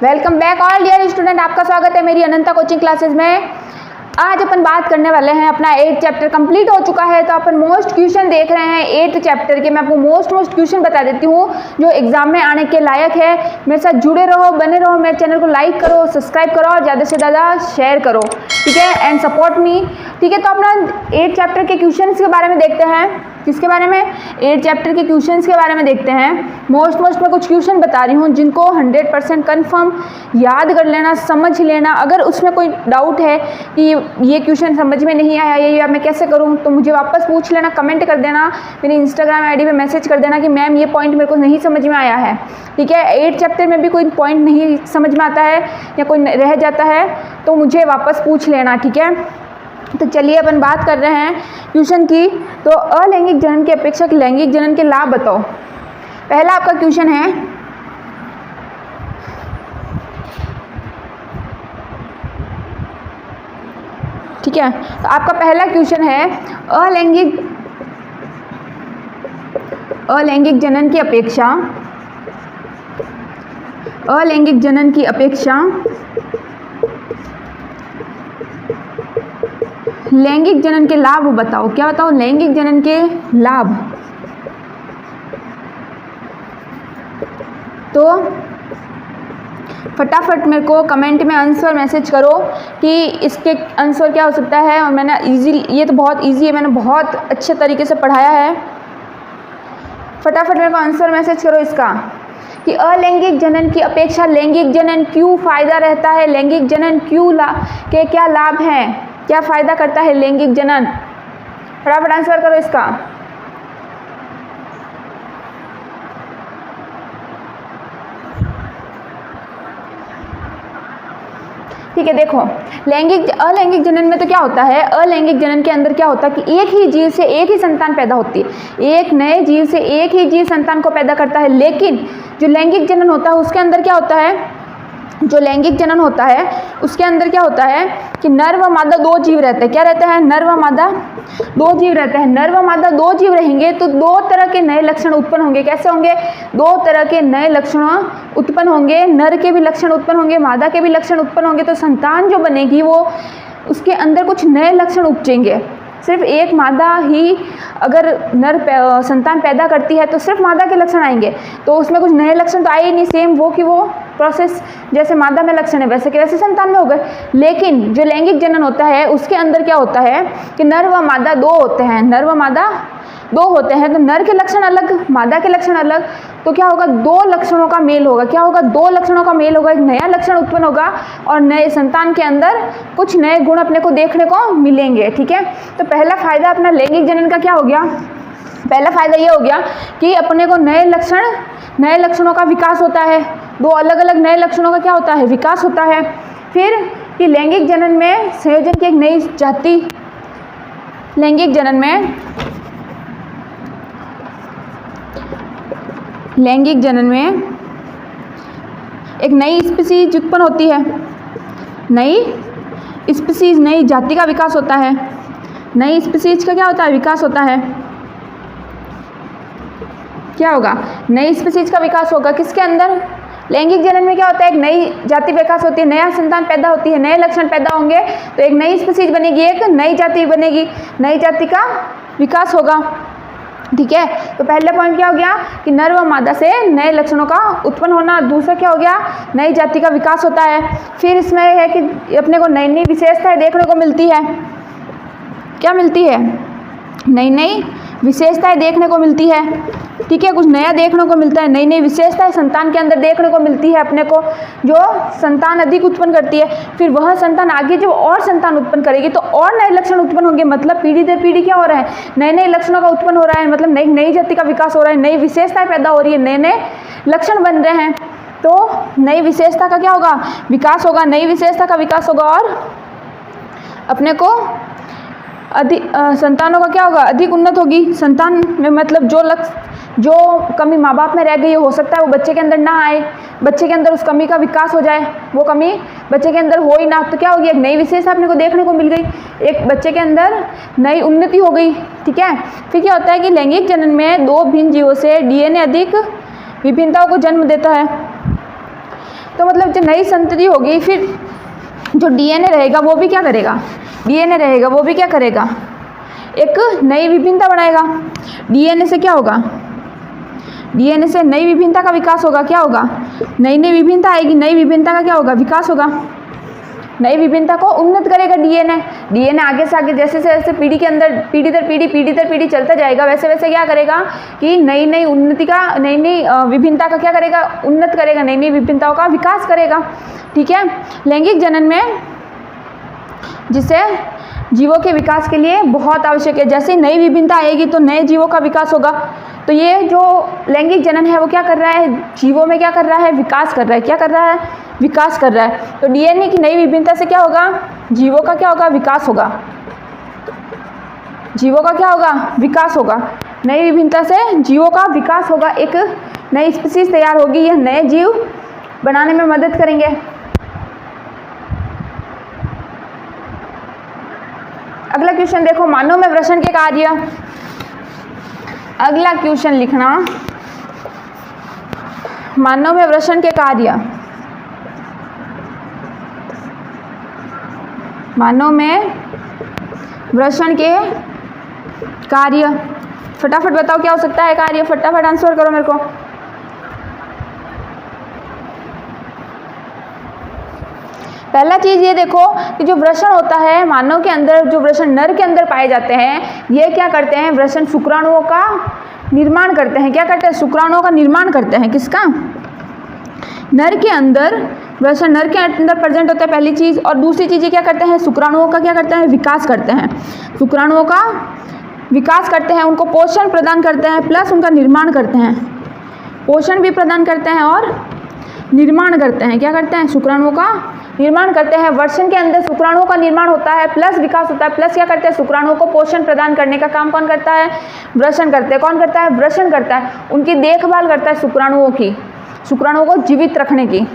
Welcome back all dear student, आपका स्वागत है मेरी अनंता कोचिंग क्लासेस में। आज अपन बात करने वाले हैं, अपना 8th चैप्टर कंप्लीट हो चुका है, तो अपन मोस्ट क्वेश्चन देख रहे हैं 8th चैप्टर के। मैं आपको मोस्ट क्वेश्चन बता देती हूँ जो एग्जाम में आने के लायक है। मेरे साथ जुड़े रहो, बने रहो, मेरे चैनल को लाइक करो, सब्सक्राइब करो और ज़्यादा से ज़्यादा शेयर करो, ठीक है, एंड सपोर्ट मी, ठीक है। तो अपना 8th चैप्टर के क्वेश्चन के बारे में देखते हैं। किसके बारे में? 8th चैप्टर के क्वेश्चंस के बारे में देखते हैं। मोस्ट मैं कुछ क्वेश्चन बता रही हूँ जिनको 100% कन्फर्म याद कर लेना, समझ लेना। अगर उसमें कोई डाउट है कि ये क्वेश्चन समझ में नहीं आया, ये मैं कैसे करूँ, तो मुझे वापस पूछ लेना, कमेंट कर देना, मेरी इंस्टाग्राम आईडी पे मैसेज कर देना कि मैम ये पॉइंट मेरे को नहीं समझ में आया है, ठीक है। 8th चैप्टर में भी कोई पॉइंट नहीं समझ में आता है या कोई रह जाता है तो मुझे वापस पूछ लेना, ठीक है। तो चलिए अपन बात कर रहे हैं क्वेश्चन की। तो अलैंगिक जनन की अपेक्षा लैंगिक जनन के लाभ बताओ। पहला आपका क्वेश्चन है, ठीक है। तो आपका पहला क्वेश्चन है अलैंगिक जनन की अपेक्षा लैंगिक जनन के लाभ बताओ। क्या बताओ? लैंगिक जनन के लाभ। तो फटाफट मेरे को कमेंट में आंसर मैसेज करो कि इसके आंसर क्या हो सकता है। और मैंने ये तो बहुत इजी है, मैंने बहुत अच्छे तरीके से पढ़ाया है। फटाफट मेरे को आंसर मैसेज करो इसका कि अलैंगिक जनन की अपेक्षा लैंगिक जनन क्यों फायदा रहता है, लैंगिक जनन के क्या लाभ हैं, क्या फायदा करता है लैंगिक जनन। फटाफट आंसर करो इसका। ठीक है, देखो अलैंगिक जनन में तो क्या होता है, अलैंगिक जनन के अंदर क्या होता है कि एक ही जीव से एक ही संतान पैदा होती है, एक नए जीव से एक ही जीव संतान को पैदा करता है। लेकिन जो लैंगिक जनन होता है उसके अंदर क्या होता है, जो लैंगिक जनन होता है उसके अंदर क्या होता है कि नर व मादा दो जीव रहते हैं। क्या रहते हैं? नर व मादा दो जीव रहते हैं। नर व मादा दो जीव रहेंगे तो दो तरह के नए लक्षण उत्पन्न होंगे। कैसे होंगे? दो तरह के नए लक्षण उत्पन्न होंगे। नर के भी लक्षण उत्पन्न होंगे, मादा के भी लक्षण उत्पन्न होंगे। तो संतान जो बनेगी वो उसके अंदर कुछ नए लक्षण उपजेंगे। सिर्फ एक मादा ही अगर संतान पैदा करती है तो सिर्फ मादा के लक्षण आएंगे, तो उसमें कुछ नए लक्षण तो आए ही नहीं। सेम वो प्रोसेस जैसे मादा में लक्षण है वैसे के वैसे संतान में हो गए। लेकिन जो लैंगिक जनन होता है उसके अंदर क्या होता है कि नर व मादा दो होते हैं, नर व मादा दो होते हैं। तो नर के लक्षण अलग, मादा के लक्षण अलग। तो क्या होगा? दो लक्षणों का मेल होगा। क्या होगा? दो लक्षणों का मेल होगा, एक नया लक्षण उत्पन्न होगा और नए संतान के अंदर कुछ नए गुण अपने को देखने को मिलेंगे, ठीक है। तो पहला फायदा अपना लैंगिक जनन का क्या हो गया? पहला फायदा ये हो गया कि अपने को नए लक्षणों का विकास होता है। दो अलग अलग नए लक्षणों का क्या होता है? विकास होता है। फिर कि लैंगिक जनन में संयोजन की एक नई जाति, लैंगिक जनन में एक नई स्पीसीज उत्पन्न होती है, नई स्पीसीज, नई जाति का विकास होता है। नई स्पीसीज का क्या होता है? विकास होता है। क्या होगा? नई स्पीसीज का विकास होगा। किसके अंदर? लैंगिक जनन में क्या होता है? एक नई जाति विकास होती है, नया संतान पैदा होती है, नए लक्षण पैदा होंगे तो एक नई स्पीसीज बनेगी, एक नई जाति बनेगी, नई जाति का विकास होगा, ठीक है। तो पहला पॉइंट क्या हो गया कि नर व मादा से नए लक्षणों का उत्पन्न होना। दूसरा क्या हो गया? नई जाति का विकास होता है। फिर इसमें है कि अपने को नई नई विशेषताएं देखने को मिलती है। क्या मिलती है? नई नई विशेषताएं देखने को मिलती है, ठीक है। कुछ नया देखने को मिलता है, नई नई विशेषताएं संतान के अंदर देखने को मिलती है अपने को, जो संतान अधिक उत्पन्न करती है। फिर वह संतान आगे जब और संतान उत्पन्न करेगी तो और नए लक्षण उत्पन्न होंगे। मतलब पीढ़ी दर पीढ़ी क्या हो रहा है? नए नए लक्षणों का उत्पन्न हो रहा है, मतलब नई जाति का विकास हो रहा है, नई विशेषताएं पैदा हो रही है, नए नए लक्षण बन रहे हैं। तो नई विशेषता का क्या होगा? विकास होगा। नई विशेषता का विकास होगा और अपने को संतानों का क्या होगा? अधिक उन्नत होगी संतान में। मतलब जो कमी माँ बाप में रह गई हो सकता है वो बच्चे के अंदर ना आए, बच्चे के अंदर उस कमी का विकास हो जाए, वो कमी बच्चे के अंदर हो ही ना, तो क्या होगी? एक नई विशेषता अपने को देखने को मिल गई, एक बच्चे के अंदर नई उन्नति हो गई, ठीक है। फिर क्या होता है कि लैंगिक जनन में दो भिन्न जीवों से डीएनए अधिक विभिन्नताओं को जन्म देता है। तो मतलब जो नई संतति होगी, फिर जो डीएनए रहेगा वो भी क्या करेगा, डीएनए रहेगा वो भी क्या करेगा, एक नई विभिन्नता बनाएगा। डीएनए से क्या होगा, डीएनए से नई विभिन्नता का विकास होगा। क्या होगा, नई नई विभिन्नता आएगी, नई विभिन्नता का क्या होगा, विकास होगा। नई विभिन्नता को उन्नत करेगा डीएनए। डीएनए आगे से आगे जैसे जैसे पीढ़ी के अंदर पीढ़ी दर पीढ़ी चलता जाएगा, वैसे वैसे क्या करेगा कि नई नई उन्नति का, नई नई विभिन्नता का क्या करेगा, उन्नत करेगा, नई नई विभिन्नताओं का विकास करेगा। ठीक है। लैंगिक जनन में जिसे जीवों के विकास के लिए बहुत आवश्यक है। जैसे नई विभिन्नता आएगी तो नए जीवों का विकास होगा। तो ये जो लैंगिक जनन है वो क्या कर रहा है, जीवों में क्या कर रहा है, विकास कर रहा है। क्या कर रहा है, विकास कर रहा है। तो डीएनए की नई विभिन्नता से क्या होगा, जीवों का क्या होगा, विकास होगा। जीवों का क्या होगा, विकास होगा। नई विभिन्नता से जीवों का विकास होगा, एक नई स्पीशीज तैयार होगी। यह नए जीव बनाने में मदद करेंगे। अगला क्वेश्चन देखो, मानव में वृषण के कार्य। अगला क्वेश्चन लिखना, मानव में वृषण के कार्य। मानव में वृषण के कार्य, फटाफट बताओ क्या हो सकता है कार्य, फटाफट आंसर करो मेरे को। पहला चीज ये देखो कि जो वृषण होता है मानव के अंदर, जो वृषण नर के अंदर पाए जाते हैं, ये क्या करते हैं, वृषण शुक्राणुओं का निर्माण करते हैं। क्या करते हैं, शुक्राणुओं का निर्माण करते हैं। किसका, नर के अंदर। वृषण नर के अंदर प्रेजेंट होता है, पहली चीज। और दूसरी चीज ये क्या करते हैं, शुक्राणुओं का क्या करते हैं, विकास करते हैं। शुक्राणुओं का विकास करते हैं, उनको पोषण प्रदान करते हैं, प्लस उनका निर्माण करते हैं। पोषण भी प्रदान करते हैं और निर्माण करते हैं। क्या करते हैं, शुक्राणुओं का निर्माण करते हैं। वृषण के अंदर शुक्राणुओं का निर्माण होता है, प्लस विकास होता है, प्लस क्या करते हैं, शुक्राणुओं को पोषण प्रदान करने का काम कौन करता है, वृषण करते हैं। कौन करता है, वृषण करता है। उनकी देखभाल करता है शुक्राणुओं की, शुक्राणुओं को जीवित रखने की।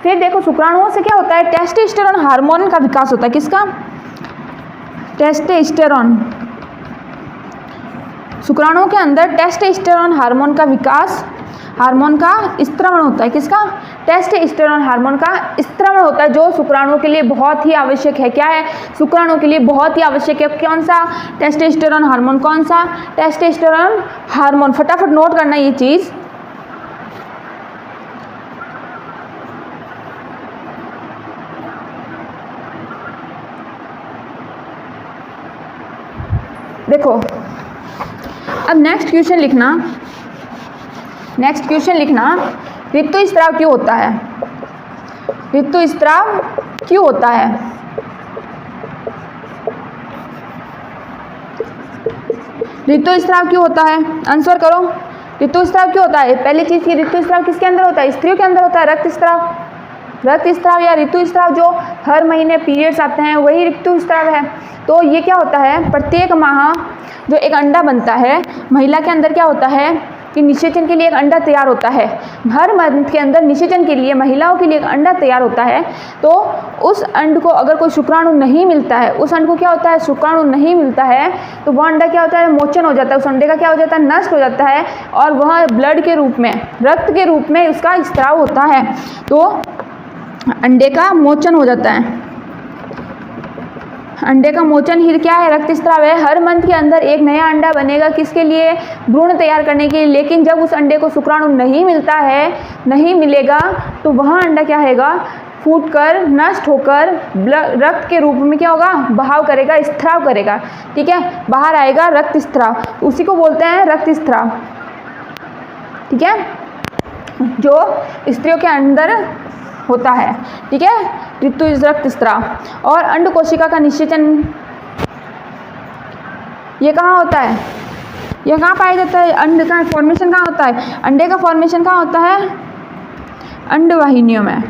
फिर देखो शुक्राणुओं से क्या होता है, टेस्टोस्टेरोन हार्मोन का विकास होता है। किसका, टेस्टोस्टेरोन। शुक्राणुओं के अंदर टेस्टोस्टेरोन हार्मोन का विकास, हार्मोन का स्त्रवण होता है। किसका, टेस्टोस्टेरोन हार्मोन का स्त्रवण होता है, जो शुक्राणुओं के लिए बहुत ही आवश्यक है। क्या है, शुक्राणुओं के लिए बहुत ही आवश्यक है। कौन सा, टेस्टोस्टेरोन हार्मोन। कौन सा, टेस्टोस्टेरोन हार्मोन। फटाफट नोट करना ये चीज। देखो अब नेक्स्ट क्वेश्चन लिखना, नेक्स्ट क्वेश्चन लिखना, ऋतुस्राव क्यों होता है, ऋतुस्राव क्यों होता है। ऋतुस्राव क्यों होता है, आंसर करो। ऋतुस्राव क्यों होता है, पहली चीज की ऋतुस्राव किसके अंदर होता है, स्त्रियों के अंदर होता है। रक्तस्राव, रक्तस्राव या ऋतुस्राव जो हर महीने पीरियड्स आते हैं वही ऋतुस्राव है। तो ये क्या होता है, प्रत्येक माह जो एक अंडा बनता है महिला के अंदर क्या होता है कि निषेचन के लिए एक अंडा तैयार होता है। हर मंथ के अंदर निषेचन के लिए महिलाओं के लिए एक अंडा तैयार होता है। तो उस अंड को अगर कोई शुक्राणु नहीं मिलता है, उस अंड को क्या होता है, शुक्राणु नहीं मिलता है, तो वह अंडा क्या होता है, मोचन हो जाता है। उस अंडे का क्या हो जाता है, नष्ट हो जाता है, और वह ब्लड के रूप में, रक्त के रूप में उसका स्राव होता है। तो अंडे का मोचन हो जाता है। अंडे का मोचन ही क्या है, रक्तस्राव है। हर मंथ के अंदर एक नया अंडा बनेगा, किसके लिए, भ्रूण तैयार करने के लिए। लेकिन जब उस अंडे को शुक्राणु नहीं मिलता है, नहीं मिलेगा, तो वह अंडा क्या होगा, फूटकर नष्ट होकर रक्त के रूप में क्या होगा, बहाव करेगा, स्त्राव करेगा। ठीक है, बाहर आएगा रक्तस्राव, उसी को बोलते हैं रक्तस्राव। ठीक है, जो स्त्रियों के अंदर होता है। ठीक है, ऋतु रक्तस्राव। और अंड कोशिका का निषेचन ये कहाँ होता है, ये कहाँ पाया जाता है, अंड का फॉर्मेशन कहाँ होता है, अंडे का फॉर्मेशन कहाँ होता है, अंडवाहिनियों में।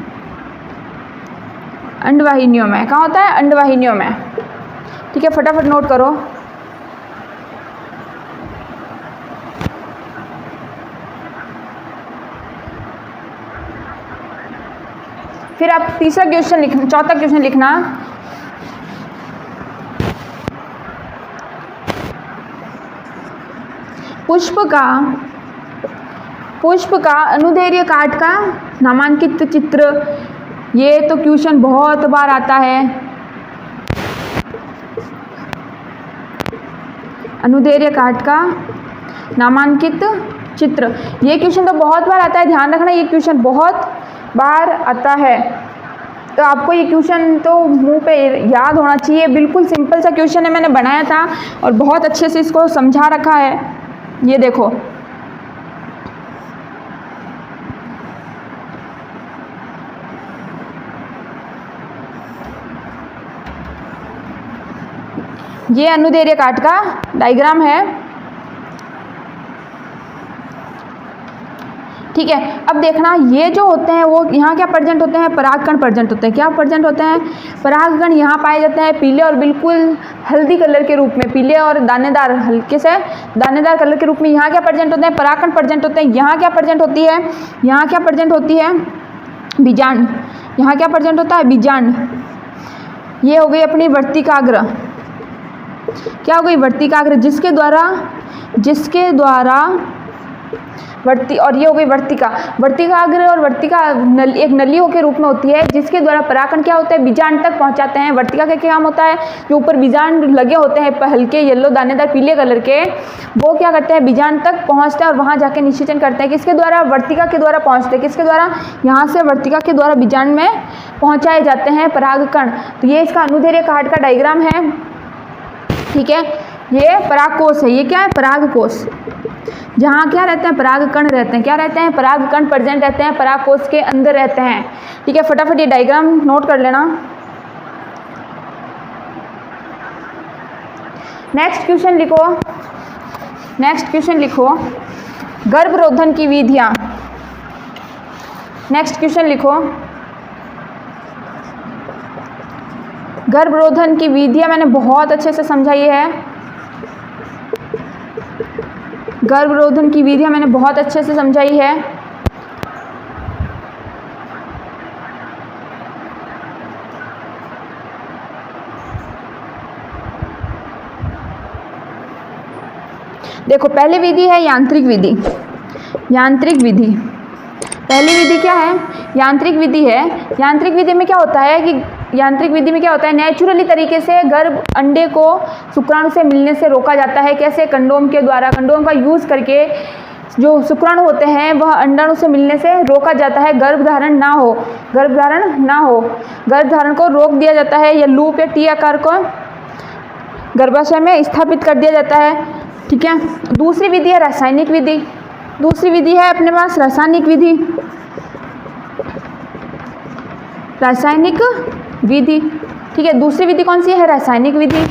अंडवाहिनियों में कहाँ होता है, अंडवाहिनियों में। ठीक है, फटाफट नोट करो। फिर आप तीसरा क्वेश्चन लिखना, चौथा क्वेश्चन लिखना, पुष्प का अनुदैर्घ्य काट का नामांकित चित्र, ये तो क्वेश्चन बहुत बार आता है। अनुदैर्ध्य काट का नामांकित चित्र, ये क्वेश्चन तो बहुत बार आता है, ध्यान रखना ये क्वेश्चन बहुत बार आता है। तो आपको ये क्वेश्चन तो मुंह पे याद होना चाहिए। बिल्कुल सिंपल सा क्वेश्चन है, मैंने बनाया था और बहुत अच्छे से इसको समझा रखा है। ये देखो, ये अनुदैर्ध्य काट का डायग्राम है। ठीक है, अब देखना ये जो होते हैं वो यहाँ क्या प्रेजेंट होते हैं, परागकण प्रेजेंट होते हैं। क्या प्रेजेंट होते हैं, परागकण यहाँ पाए जाते हैं पीले और बिल्कुल हल्दी कलर के रूप में, पीले और दानेदार, हल्के से दानेदार कलर के रूप में यहाँ क्या प्रेजेंट होते हैं, परागकण प्रेजेंट होते हैं। यहाँ क्या प्रेजेंट होती है, यहाँ क्या प्रेजेंट होती है, बीजांड। यहाँ क्या प्रेजेंट होता है, बीजांड। ये हो गई अपनी वर्तिकाग्र, क्या हो गई, वर्तिकाग्र, जिसके द्वारा वर्ती, और ये हो गई वर्तिका। वर्तिकाग्र और वर्तिका एक नलियों के रूप में होती है, जिसके द्वारा परागकण क्या होता है, बीजांड तक पहुंचाते हैं। वर्तिका का क्या काम होता है, जो ऊपर बीजांड लगे होते हैं हल्के येलो दानेदार पीले कलर के, वो क्या करते हैं, बीजांड तक पहुंचते हैं और वहां जाके निषेचन करते हैं। किसके द्वारा, वर्तिका के द्वारा पहुंचते हैं। किसके द्वारा, यहाँ से वर्तिका के द्वारा बीजांड में पहुंचाए जाते हैं परागकण। तो ये इसका अनुदैर्ध्य काट का डायग्राम है। ठीक है, ये परागकोश है। ये क्या है, परागकोश, जहाँ क्या रहते हैं, परागकण रहते हैं। क्या रहते हैं, परागकण प्रेजेंट रहते हैं, परागकोश के अंदर रहते हैं। ठीक है, फटाफट ये डायग्राम नोट कर लेना। नेक्स्ट क्वेश्चन लिखो, नेक्स्ट क्वेश्चन लिखो, गर्भरोधन की विधियाँ। नेक्स्ट क्वेश्चन लिखो, गर्भरोधन की विधियाँ मैंने बहुत अच्छे से समझाई है। गर्भरोधन की विधियाँ मैंने बहुत अच्छे से समझाई है। देखो, पहली विधि है यांत्रिक विधि। यांत्रिक विधि, पहली विधि क्या है, यांत्रिक विधि है। यांत्रिक विधि में क्या होता है कि यांत्रिक विधि में क्या होता है, नेचुरली तरीके से गर्भ अंडे को शुक्राणु से मिलने से रोका जाता है। कैसे, कंडोम के द्वारा। कंडोम का यूज़ करके जो शुक्राणु होते हैं वह अंडाणु से मिलने से रोका जाता है, गर्भधारण ना हो, गर्भधारण ना हो, गर्भधारण को रोक दिया जाता है, या लूप या टी आकार को गर्भाशय में स्थापित कर दिया जाता है। ठीक है, दूसरी विधि है रासायनिक विधि। दूसरी विधि है अपने पास रासायनिक विधि, रासायनिक विधि। ठीक है, दूसरी विधि कौन सी है, रासायनिक विधि,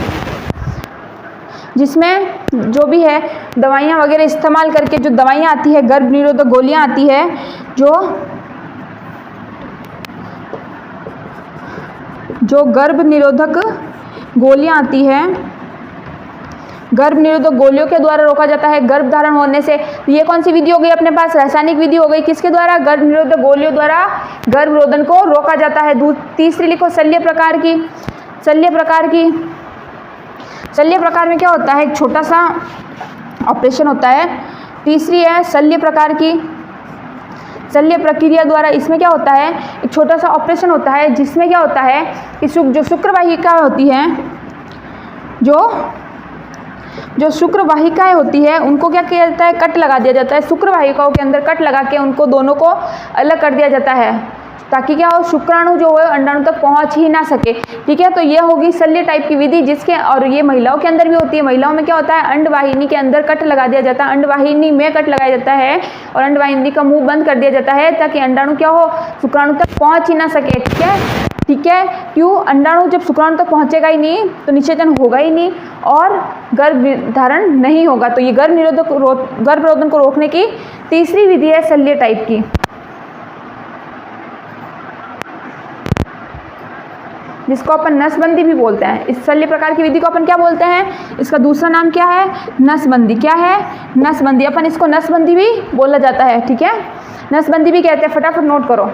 जिसमें जो भी है दवाइयाँ वगैरह इस्तेमाल करके, जो दवाइयाँ आती है, गर्भ निरोधक गोलियाँ आती है, जो गर्भ निरोधक गोलियाँ आती है, गर्भ निरोधक गोलियों के द्वारा रोका जाता है गर्भ धारण होने से। ये कौन सी विधि हो गई अपने पास, रासायनिक विधि हो गई। किसके द्वारा, गर्भ निरोधक गोलियों द्वारा गर्भरोधन को रोका जाता है। तीसरी लिखो, शल्य प्रकार की। शल्य प्रकार की, शल्य प्रकार में क्या होता है, एक छोटा सा ऑपरेशन होता है। तीसरी है शल्य प्रकार की, शल्य प्रक्रिया द्वारा, इसमें क्या होता है, एक छोटा सा ऑपरेशन होता है, जिसमें क्या होता है कि जो शुक्रवाहिका होती है, जो शुक्रवाहिकाएं होती है, उनको क्या किया जाता है, कट लगा दिया जाता है। शुक्रवाहिकाओं के अंदर कट लगा के उनको दोनों को अलग कर दिया जाता है, ताकि क्या हो, शुक्राणु जो है अंडाणु तक पहुंच ही ना सके। ठीक है, तो ये होगी शल्य टाइप की विधि, जिसके, और ये महिलाओं के अंदर भी होती है। महिलाओं में क्या होता है, अंडवाहिनी के अंदर कट लगा दिया जाता है, अंडवाहिनी में कट लगाया जाता है और अंडवाहिनी का मुंह बंद कर दिया जाता है, ताकि अंडाणु क्या हो, शुक्राणु तक पहुंच ही ना सके। ठीक है, ठीक है, क्यों, अंडाणु जब शुक्राणु तक पहुंचेगा ही नहीं तो निषेचन होगा ही नहीं और गर्भ धारण नहीं होगा। तो ये गर्भरोधन को रोकने की तीसरी विधि है शल्य टाइप की, जिसको अपन नसबंदी भी बोलते हैं। इस शल्य प्रकार की विधि को अपन क्या बोलते हैं, इसका दूसरा नाम क्या है, नसबंदी। क्या है, नसबंदी। अपन इसको नसबंदी भी बोला जाता है। ठीक है, नसबंदी भी कहते हैं। फटाफट नोट करो।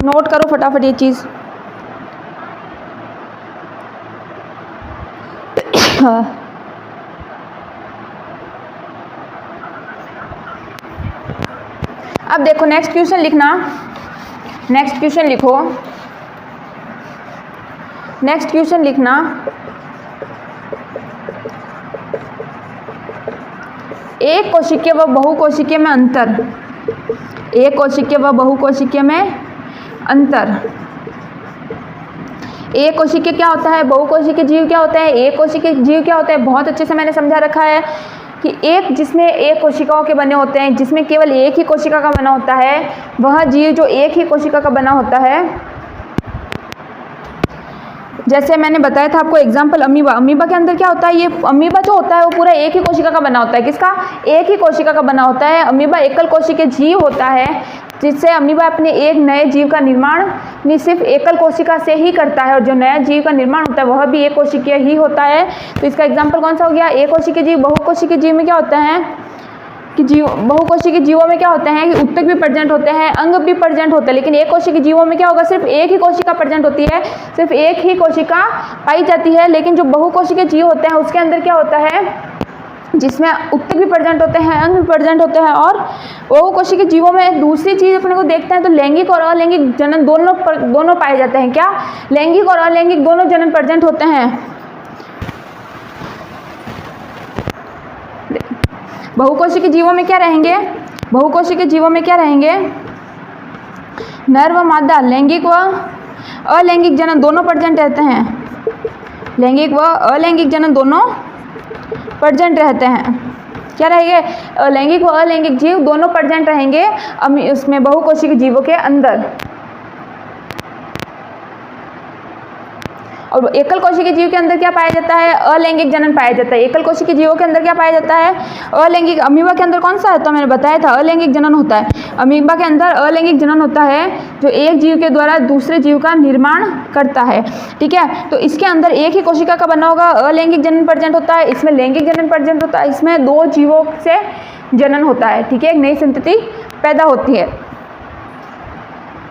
नोट करो फटाफट ये चीज़। अब देखो नेक्स्ट क्वेश्चन लिखना, नेक्स्ट क्वेश्चन लिखो, नेक्स्ट क्वेश्चन लिखना। एक कोशिकीय व बहुकोशिकीय में अंतर, एक कोशिकीय व बहुकोशिकीय में अंतर। एक कोशिकीय क्या होता है, बहुकोशिकीय जीव क्या होता है, एक कोशिकीय जीव क्या होता है, बहुत अच्छे से मैंने समझा रखा है कि एक जिसमें एक कोशिकाओं के बने होते हैं, जिसमें केवल एक ही कोशिका का बना होता है, वह जीव जो एक ही कोशिका का बना होता है। जैसे मैंने बताया था आपको एग्जाम्पल अमीबा, अमीबा के अंदर क्या होता है, ये अमीबा जो होता है वो पूरा एक ही कोशिका का बना होता है। किसका, एक ही कोशिका का बना होता है। अमीबा एकल कोशिकीय जीव होता है, जिससे अमीबा अपने एक नए जीव का निर्माण नहीं सिर्फ एकल कोशिका से ही करता है, और जो नया जीव का निर्माण होता है वह भी एक कोशिकीय ही होता है। तो इसका एग्जाम्पल कौन सा हो गया, एक कोशिकीय जीव। बहुकोशिकीय जीव में क्या होता है कि जीव, बहुकोशिकीय जीवों में क्या होते हैं कि उत्तक भी प्रेजेंट होते हैं, अंग भी प्रेजेंट होते हैं, लेकिन एक कोशिकीय जीवों में क्या होगा, सिर्फ एक ही कोशिका प्रेजेंट होती है, सिर्फ एक ही कोशिका पाई जाती है। लेकिन जो बहुकोशिकीय जीव होते हैं उसके अंदर क्या होता है, जिसमें उत्तक भी प्रेजेंट होते हैं, अंग भी प्रेजेंट होते हैं। और बहुकोशिकीय जीवों में दूसरी चीज अपने को देखते हैं तो लैंगिक और अलैंगिक जनन दोनों पाए जाते हैं। क्या, लैंगिक और अलैंगिक दोनों जनन प्रेजेंट होते हैं। बहुकोशिकीय जीवों में क्या रहेंगे, बहुकोशिकीय जीवों में क्या रहेंगे, नर व मादा लैंगिक व अलैंगिक जनन दोनों प्रेजेंट रहते हैं। लैंगिक व अलैंगिक जनन दोनों प्रेजेंट रहते हैं। क्या रहेंगे, लैंगिक व अलैंगिक जीव दोनों प्रेजेंट रहेंगे उसमें बहुकोशिकीय जीवों के अंदर। और एकल कोशिकीय जीव के अंदर क्या पाया जाता है, अलैंगिक जनन पाया जाता है। एकल कोशिकीय जीवों के अंदर क्या पाया जाता है, अलैंगिक। अमीबा के अंदर कौन सा है, तो मैंने बताया था अलैंगिक जनन होता है। अमीबा के अंदर अलैंगिक जनन होता है, जो एक जीव के द्वारा दूसरे जीव का निर्माण करता है। ठीक है, तो इसके अंदर एक ही कोशिका का बना होगा, अलैंगिक जनन प्रेजेंट होता है, इसमें लैंगिक जनन प्रेजेंट होता है, इसमें दो जीवों से जनन होता है। ठीक है, एक नई संतति पैदा होती है।